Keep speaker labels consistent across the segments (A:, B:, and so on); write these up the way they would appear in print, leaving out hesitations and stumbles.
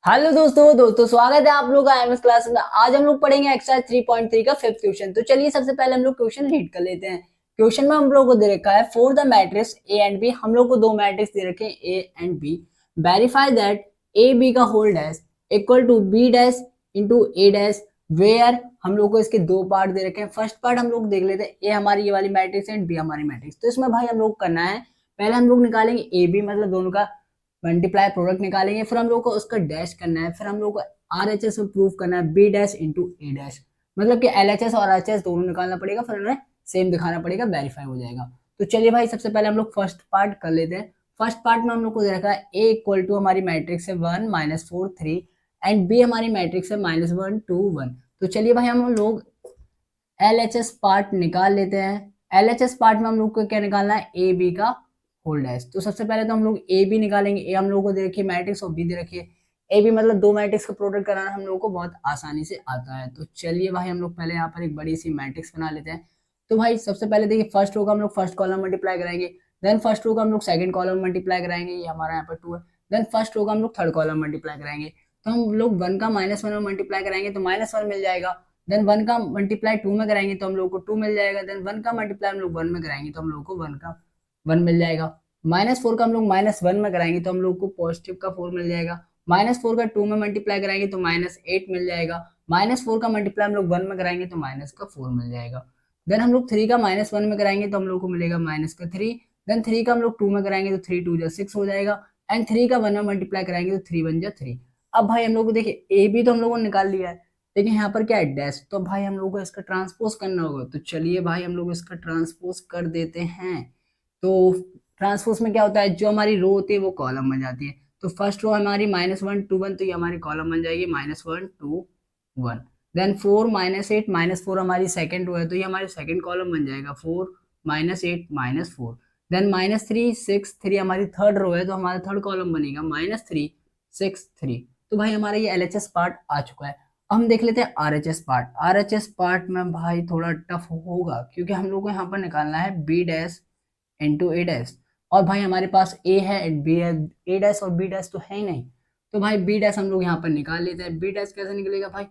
A: Hello दोस्तों दोस्तों स्वागत है आप लोग का एमएस क्लास में। आज हम लोग पढ़ेंगे एक्सरसाइज 3.3 का फिफ्थ क्वेश्चन। तो चलिए सबसे पहले हम लोग क्वेश्चन रीड कर लेते हैं। क्वेश्चन में हम लोग को दे रखा है for the matrix A and B. हम लोग को दो मैट्रिक्स दे रखे हैं A and B. Verify that A B का whole dash equal to B dash into A dash where. हम लोग को इसके दो पार्ट दे रखे हैं। फर्स्ट पार्ट हम लोग देख लेते हैं, ए हमारी ये वाली मैट्रिक्स एंड बी हमारी मैट्रिक्स। तो इसमें भाई हम लोग करना है, पहले हम लोग निकालेंगे ए बी मतलब दोनों का मल्टीप्लाई प्रोडक्ट निकालेंगे, फिर हम लोग को उसका डैश करना है, फिर हम लोग को आरएचएस में प्रूव करना है B dash into A dash. मतलब कि एलएचएस और आरएचएस दोनों निकालना पड़ेगा, फिर उन्हें सेम दिखाना पड़ेगा, वेरीफाई हो जाएगा। तो चलिए भाई सबसे पहले हम लोग फर्स्ट पार्ट कर लेते हैं। फर्स्ट पार्ट में हम लोग को दे रखा है ए इक्वल टू हमारी मैट्रिक्स है 1 -4 3 एंड बी हमारी मैट्रिक्स है -1 2 1। तो चलिए भाई हम लोग एलएचएस पार्ट निकाल लेते हैं। एलएचएस पार्ट में हम लोग को क्या निकालना है, ए बी का होल डैश। तो सबसे पहले तो हम लोग ए बी निकालेंगे। ए हम लोग को दे रखिए मैट्रिक्स और बी दे रखिए। ए बी मतलब दो मैट्रिक्स का प्रोडक्ट कराना हम लोगों को बहुत आसानी से आता है। तो चलिए भाई हम लोग पहले यहाँ पर एक बड़ी सी मैट्रिक्स बना लेते हैं। तो भाई सबसे पहले देखिए फर्स्ट रो का हम लोग फर्स्ट कॉलम मल्टीप्लाई कराएंगे, देन फर्स्ट रो का हम लोग सेकंड कॉलम मल्टीप्लाई कराएंगे, ये हमारा यहाँ पर 2 है। देन फर्स्ट रो का हम लोग थर्ड कॉलम मल्टीप्लाई कराएंगे। तो हम लोग 1 का -1 में मल्टीप्लाई कराएंगे तो -1 मिल जाएगा। देन 1 का मल्टीप्लाई 2 में कराएंगे तो हम लोग को 2 मिल जाएगा। देन 1 का मल्टीप्लाई हम लोग 1 में कराएंगे तो हम लोग को 1 का 1 मिल जाएगा। -4 का हम लोग -1 में कराएंगे तो हम लोग को पॉजिटिव का 4 मिल जाएगा। -4 का 2 में मल्टीप्लाई कराएंगे तो -8 मिल जाएगा। -4 का मल्टीप्लाई हम लोग 1 में कराएंगे तो माइनस का 4 मिल जाएगा। देन हम लोग 3 का -1 में कराएंगे तो हम लोग को मिलेगा माइनस का 3। देन 3 का हम लोग 2 में कराएंगे तो 3 2 6 हो जाएगा। एंड 3 का 1 में मल्टीप्लाई कराएंगे तो 3 1 3। अब भाई हम लोग को देखिए ए बी तो हम लोगों ने निकाल लिया है, लेकिन यहाँ पर क्या है डैश। तो भाई हम लोग को इसका ट्रांसपोज करना होगा। तो चलिए भाई हम लोग इसका ट्रांसपोज कर देते हैं। तो ट्रांसपोज में क्या होता है, जो हमारी रो होती है वो कॉलम बन जाती है। तो फर्स्ट रो हमारी -1 2 1, तो ये हमारी कॉलम बन जाएगी -1 2 1। देन 4 -8 -4 हमारी सेकंड रो है, तो ये हमारी सेकंड कॉलम बन जाएगा 4 -8 -4। देन -3 6 3 हमारी थर्ड रो है, तो हमारा थर्ड कॉलम बनेगा -3 6 3। तो भाई हमारा ये एलएचएस पार्ट आ चुका है। हम देख लेते हैं आरएचएस पार्ट। आरएचएस पार्ट में भाई थोड़ा टफ होगा, क्योंकि हम लोग को यहाँ पर निकालना है B dash into A dash. और भाई हमारे पास ए है बी है, ए डैश और बी डैश तो है ही नहीं। तो भाई बी डैश हम लोग यहाँ पर निकाल लेते हैं। बी डैश कैसे निकलेगा भाई,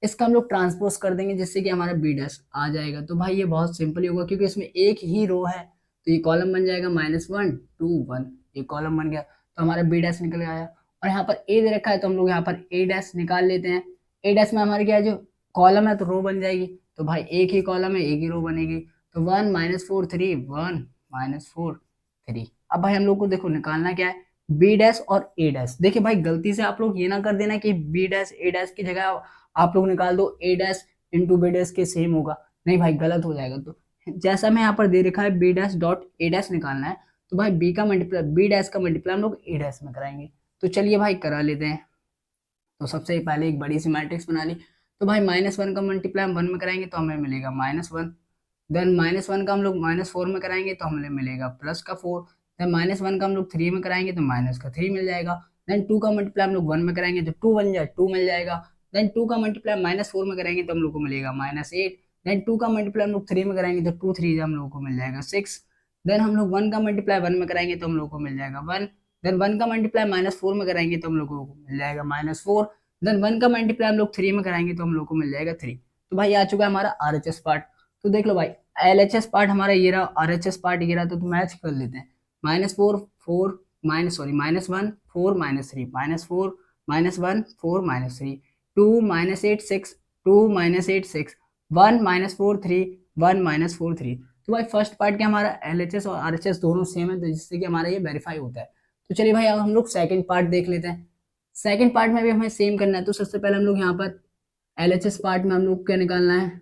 A: इसका हम लोग ट्रांसपोज कर देंगे जिससे कि हमारा बी डैश आ जाएगा। तो भाई ये बहुत सिंपल ही होगा, क्योंकि इसमें एक ही रो है। तो ये कॉलम बन जाएगा -1 2 1, ये कॉलम बन गया। तो हमारा बी डैश निकल आया। और यहाँ पर ए दे रखा है, तो हम लोग यहाँ पर ए डैश निकाल लेते हैं। ए डैश में हमारी क्या है, जो कॉलम है तो रो बन जाएगी। तो भाई एक ही कॉलम है एक ही रो बनेगी। तो 1 -4 3 1 -4 3। अब भाई हम लोग को देखो निकालना क्या है, बी डैश और ए डैश। देखिए भाई गलती से आप लोग ये ना कर देना कि बी डैश ए डैश की जगह आप लोग निकाल दो ए डैश इंटू बी डैश के सेम होगा। नहीं भाई गलत हो जाएगा। तो जैसा मैं यहाँ पर दे रखा है B dash dot A dash निकालना है, तो भाई बी का मल्टीप्लाई बी डैश का मल्टीप्लाई हम लोग ए डैश में कराएंगे। तो चलिए भाई करा लेते हैं। तो सबसे पहले एक बड़ी सी मैट्रिक्स बना ली। तो भाई -1 का मल्टीप्लाई हम 1 में कराएंगे तो हमें मिलेगा -1। देन -1 का हम लोग -4 में कराएंगे तो हमें मिलेगा प्लस का 4। देन -1 का हम लोग 3 में कराएंगे तो माइनस का 3 मिल जाएगा। देन 2 का मल्टीप्लाई हम लोग 1 में कराएंगे तो 2 बन जाए 2 मिल जाएगा। देन 2 का मल्टीप्लाई -4 में कराएंगे तो हम लोग को मिलेगा -8। देन 2 का मल्टीप्लाई हम लोग 3 में कराएंगे तो 2 3 हम लोग को मिल जाएगा 6। देन हम लोग 1 का मल्टीप्लाई 1 में कराएंगे तो हम लोग को मिल जाएगा 1। देन 1 का मल्टीप्लाई -4 में कराएंगे तो हम लोग को मिल जाएगा -4। देन 1 का मल्टीप्लाई हम लोग 3 में कराएंगे तो हम लोग को मिल जाएगा 3। तो भाई आ चुका है हमारा आरएचएस पार्ट। तो देख लो भाई एलएचएस पार्ट हमारा ये रहा, आरएचएस पार्ट ये रहा। तो मैच कर लेते हैं। -4 4 माइनस सॉरी -1 4 -3 -4 -1 4 -3 2 -8 6 2 -8 6 1 -4 3 1 -4 3। तो भाई फर्स्ट पार्ट के हमारा एलएचएस और आरएचएस दोनों सेम है, तो जिससे कि हमारा ये वेरीफाई होता है। तो चलिए भाई अब हम लोग सेकंड पार्ट देख लेते हैं। सेकंड पार्ट में भी हमें सेम करना है। तो सबसे पहले हम लोग यहाँ पर एलएचएस पार्ट में हम लोग क्या निकालना है,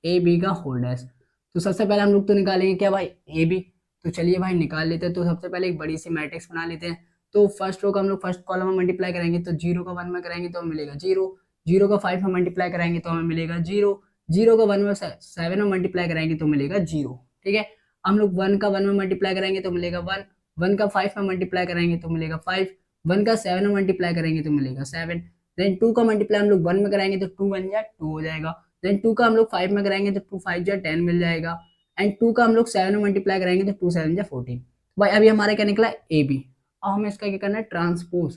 A: ए बी का होल डैश। तो सबसे पहले हम लोग तो निकालेंगे क्या भाई, ए बी। तो चलिए भाई निकाल लेते हैं। तो सबसे पहले एक बड़ी सी मैट्रिक्स बना लेते हैं। तो फर्स्ट रो का हम लोग फर्स्ट कॉलम में मल्टीप्लाई करेंगे तो 0 का 1 में कराएंगे तो हमें मिलेगा 0। 0 का 5 में मल्टीप्लाई कराएंगे तो हमें मिलेगा 0। 0 का 1 में 7 में मल्टीप्लाई कराएंगे तो मिलेगा 0। ठीक है। हम लोग 1 का 1 में मल्टीप्लाई करेंगे तो मिलेगा 1। 1 का 5 में मल्टीप्लाई करेंगे तो मिलेगा 5। 1 का 7 में मल्टीप्लाई करेंगे तो मिलेगा 7। देन 2 का मल्टीप्लाई हम लोग 1 में कराएंगे तो 2 बन जाए 2 हो जाएगा। देन 2 का हम लोग 5 में कराएंगे तो 2 5 जा 10 मिल जाएगा। एंड 2 का हम लोग 7 में मल्टीप्लाई कराएंगे तो 2 7 जा 14। भाई अभी हमारा क्या निकला ए बी। अब हमें इसका क्या करना है, ट्रांसपोज।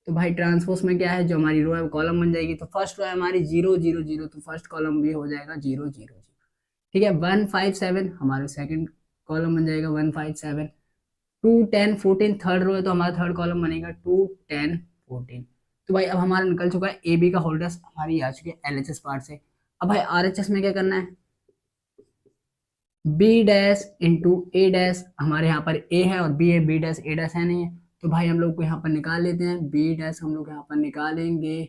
A: तो भाई ट्रांसपोज में क्या है, जो हमारी रो है वो कॉलम बन जाएगी। तो फर्स्ट रो है हमारी 0 0 0, तो फर्स्ट कॉलम भी हो जाएगा 0 0 0। ठीक है, 1 5 7 हमारे सेकंड कॉलम बन जाएगा 1 5 7। 2 10 14 थर्ड रो है, तो हमारा थर्ड कॉलम बनेगा 2 10 14। तो भाई अब हमारा निकल चुका है ए बी का होल्डर्स, हमारी आ चुकी है एलएचएस पार्ट से। अब भाई आरएचएस में क्या करना है, B dash into A dash, हमारे यहाँ पर ए है और बी है, बी डैश ए डैश है नहीं है, तो भाई हम लोग को यहाँ पर निकाल लेते हैं। बी डैश हम लोग यहाँ पर निकालेंगे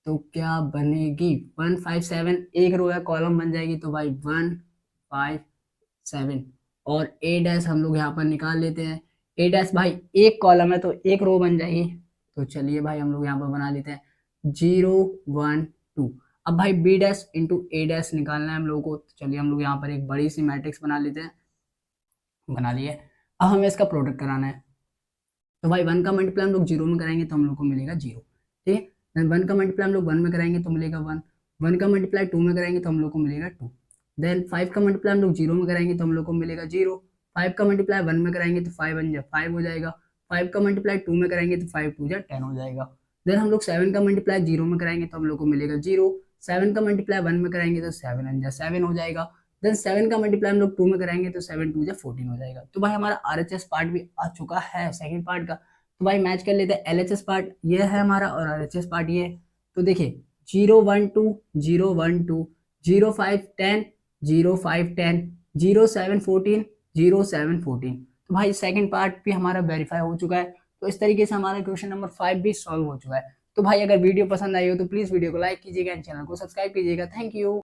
A: तो क्या बनेगी, 1 5 7, एक रो है कॉलम बन जाएगी, तो भाई 1 5 7। और ए डैश हम लोग यहाँ पर निकाल लेते हैं। ए डैश भाई एक कॉलम है तो एक रो बन जाएगी, तो चलिए भाई हम लोग यहाँ पर बना लेते हैं 0 1 2। अब भाई B dash into A dash निकालना है हम लोग को, तो चलिए हम लोग यहाँ पर एक बड़ी सी मैट्रिक्स बना लेते हैं। बना लिए। अब हमें इसका प्रोडक्ट कराना है, तो भाई 1 का मल्टीप्लाई हम लोग 0 में कराएंगे तो हम लोग को मिलेगा 0। ठीक है, देन 1 का मल्टीप्लाई हम लोग 1 में कराएंगे तो मिलेगा 1। 1 का मल्टीप्लाई 2 में कराएंगे तो हम लोग को मिलेगा 2। देन 5 का मल्टीप्लाई हम लोग 0 में कराएंगे तो हम लोग को मिलेगा 0। 5 का मल्टीप्लाई 1 में कराएंगे तो 5 1 जा 5 हो जाएगा। 5 का मल्टीप्लाई 2 में कराएंगे तो 5 2 जा 10 हो जाएगा। देन हम लोग 7 का मल्टीप्लाई 0 में कराएंगे तो हम लोग को मिलेगा 0। 7 का मल्टीप्लाई 1 में कराएंगे तो 7 1 जा 7 हो जाएगा। देन 7 का मल्टीप्लाई हम लोग 2 में कराएंगे तो 7 2 जा 14 हो जाएगा। तो भाई हमारा आरएचएस पार्ट भी आ चुका है सेकंड पार्ट का। तो भाई मैच कर लेते हैं, एलएचएस पार्ट ये है हमारा और आरएचएस पार्ट ये है। तो देखिए 0 1 2 0 1 2 0 5 10 0 5 10 0 7 14 0 7 14। तो भाई सेकंड पार्ट भी हमारा वेरीफाई हो चुका है। तो इस तरीके से हमारा क्वेश्चन नंबर 5 भी सॉल्व हो चुका है। तो भाई अगर वीडियो पसंद आई हो तो प्लीज वीडियो को लाइक कीजिएगा एंड चैनल को सब्सक्राइब कीजिएगा। Thank you.